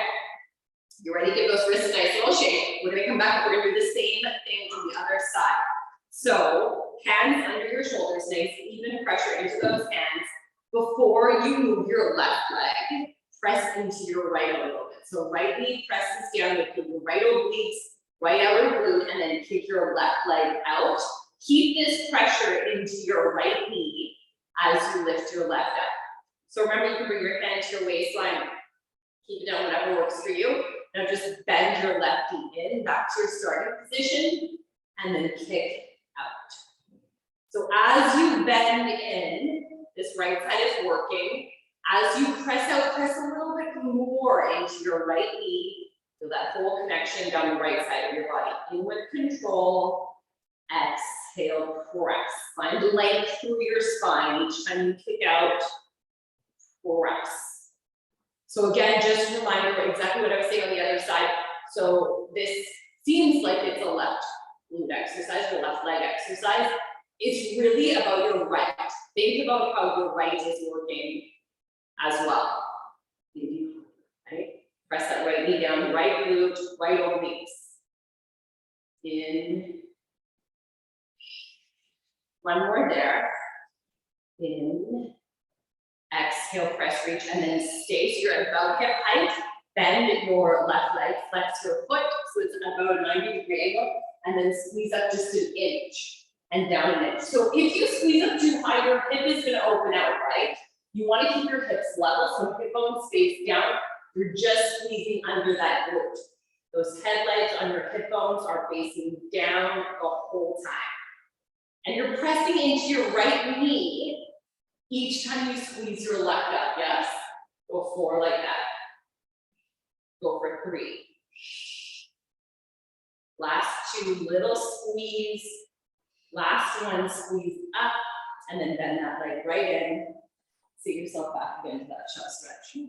You ready to give those wrists a nice little shake? We're gonna come back, we're gonna do the same thing on the other side. So, hands under your shoulders, nice even pressure into those hands. Before you move your left leg, press into your right a little bit. So right knee presses down with your right obliques, right outer glute, and then kick your left leg out. Keep this pressure into your right knee as you lift your left up. So remember, you can bring your hand to your waistline. Keep it down, whatever works for you. Now just bend your left knee in, back to your starting position, and then kick out. So as you bend in, this right side is working. As you press out, press a little bit more into your right knee. Feel that whole connection down the right side of your body. In with control. Exhale, press. Find length through your spine each time you kick out. Press. So again, just a reminder exactly what I was saying on the other side. So this seems like it's a left glute exercise or left leg exercise. It's really about your right. Think about how your right is working as well. Right? Press that right knee down, right glute, right obliques. In. One more there. In. Exhale, press, reach, and then stay. So you're at about hip height. Bend your left leg, flex your foot, so it's about a 90-degree angle, and then squeeze up just an inch and down an inch. So if you squeeze up too high, your hip is going to open out, right? You want to keep your hips level, so hip bones face down. You're just squeezing under that glute. Those headlights on your hip bones are facing down the whole time. And you're pressing into your right knee each time you squeeze your left up, yes? Go 4 like that. Go for 3. Last 2, little squeeze. Last one, squeeze up, and then bend that leg right in. Sit yourself back again to that chest stretch.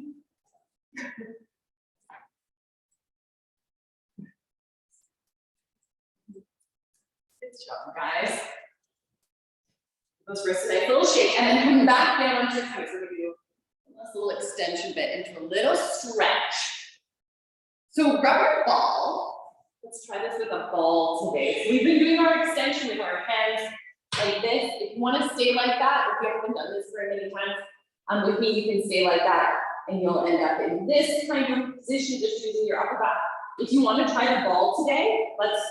Good job, guys. Those wrists a nice little shake, and then come back down onto your toes. We're gonna do a little extension bit into a little stretch. So rubber ball. Let's try this with a ball today. So we've been doing our extension with our hands like this. If you want to stay like that, if you haven't done this very many times, with me, you can stay like that, and you'll end up in this kind of position, just using your upper back. If you want to try the ball today, let's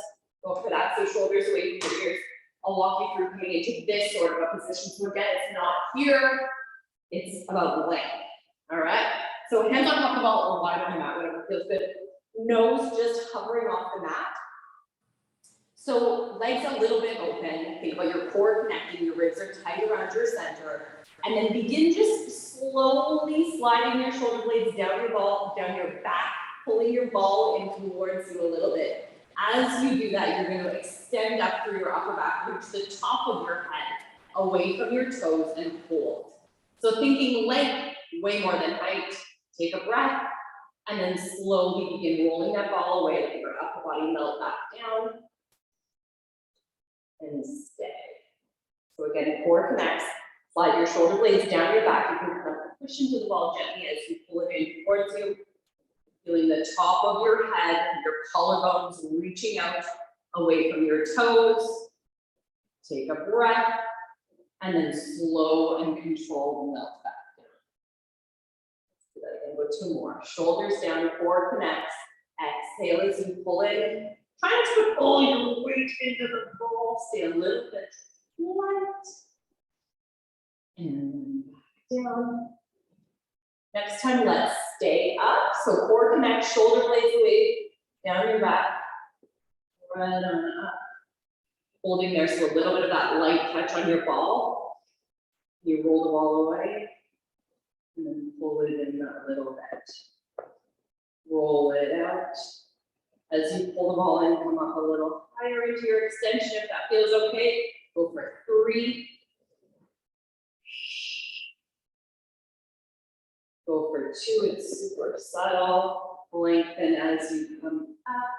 go for that. So shoulders away from your ears. I'll walk you through coming into this sort of a position. So again, it's not here, it's about length. All right. So hands on top of the ball or wide on the mat, whatever feels good. Nose just hovering off the mat. So legs a little bit open. Think about your core connecting, your ribs are tight around your center. And then begin just slowly sliding your shoulder blades down your ball, down your back, pulling your ball in towards you a little bit. As you do that, you're going to extend up through your upper back, reach the top of your head, away from your toes, and hold. So thinking length, way more than height. Take a breath, and then slowly begin rolling that ball away, let your upper body melt back down, and stay. So again, core connects. Slide your shoulder blades down your back. You can kind of push into the ball gently as you pull it in towards you. Feeling the top of your head, your collarbones reaching out away from your toes. Take a breath, and then slow and controlled melt back down. Let's do that again, go two more. Shoulders down, core connects. Exhale as you pull in. Try not to put all your weight into the ball. Stay a little bit light. And back down. Next time, let's stay up. So core connect, shoulder blades away, down your back, right on up. Holding there, so a little bit of that light touch on your ball. You roll the ball away, and then pull it in a little bit. Roll it out. As you pull the ball in, come up a little higher into your extension. If that feels okay, go for 3. Go for 2, it's super subtle. Lengthen as you come up.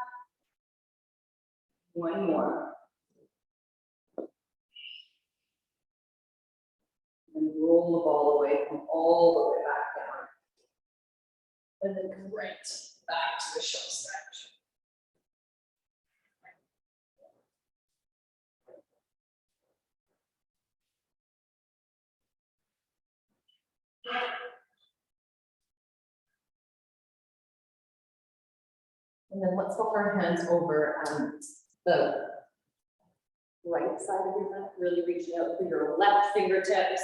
1 more. And roll the ball away, come all the way back down. And then come right back to the shell stretch. And then let's walk our hands over the right side of your mat, really reaching out for your left fingertips.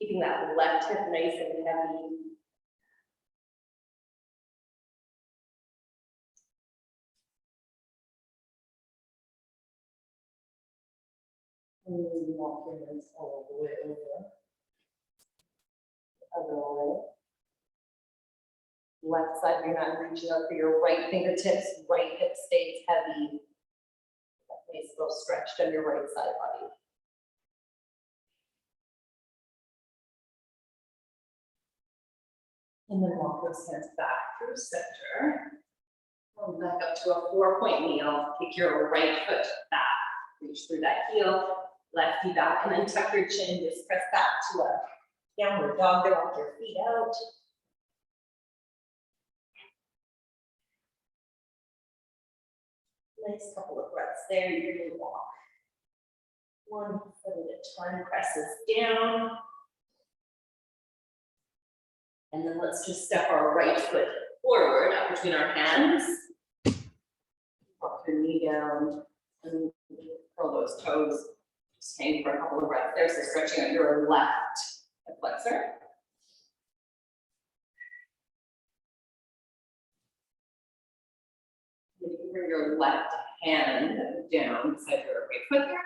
Keeping that left hip nice and heavy. And then walk your hands all the way over. Other way. Left side of your mat, reaching out for your right fingertips, right hip stays heavy. That nice little stretch down your right side body. And then walk those hands back through center. Come back up to a 4-point kneel. Kick your right foot back. Reach through that heel, left knee back, and then tuck your chin. Just press back to a downward dog. There, walk your feet out. Nice couple of breaths there. You're going to walk 1 foot at a time, presses down. And then let's just step our right foot forward up between our hands. Walk your knee down and curl those toes. Just hang for a couple of breaths there. So stretching out your left hip flexor. You can bring your left hand down beside your right foot here.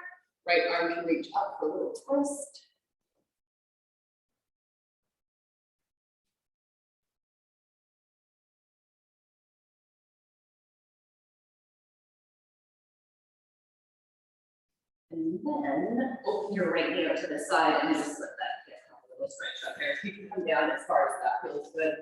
Right arm can reach up for a little twist. And then open your right knee out to the side and just slip that hip a little stretch up there. So you can come down as far as that feels good.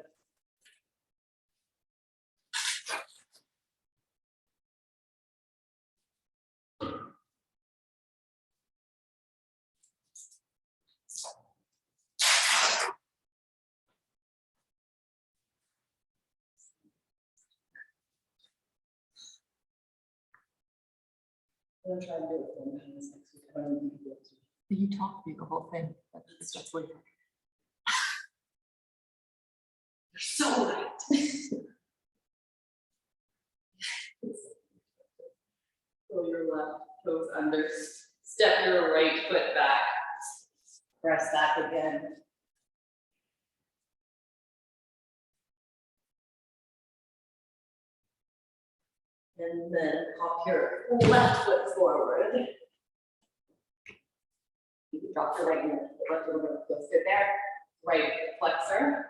I'm gonna try and do it for this next week. I don't even do it. You talk through the whole thing. That's what. You're so right. Pull your left toes under, step your right foot back. Press back again. And then hop your left foot forward. You can drop your right knee, left foot feels good there. Right flexor.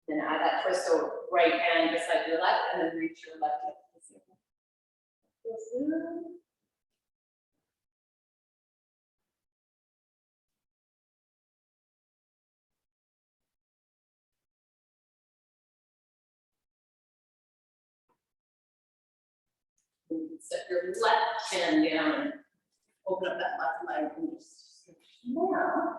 Then add that twist over right hand beside your left, and then reach your left hip. Feels good. You can set your left hand down, open up that left leg, and just stretch down.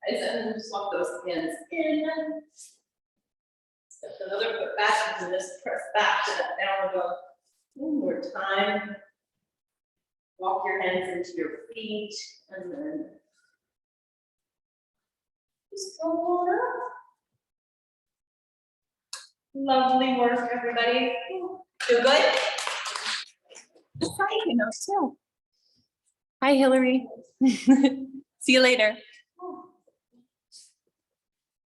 And then just walk those hands in. Step another foot back and just press back to that downward dog. One more time. Walk your hands into your feet and then just go on up. Lovely work, everybody. Feel good? Hi, Hillary. See you later.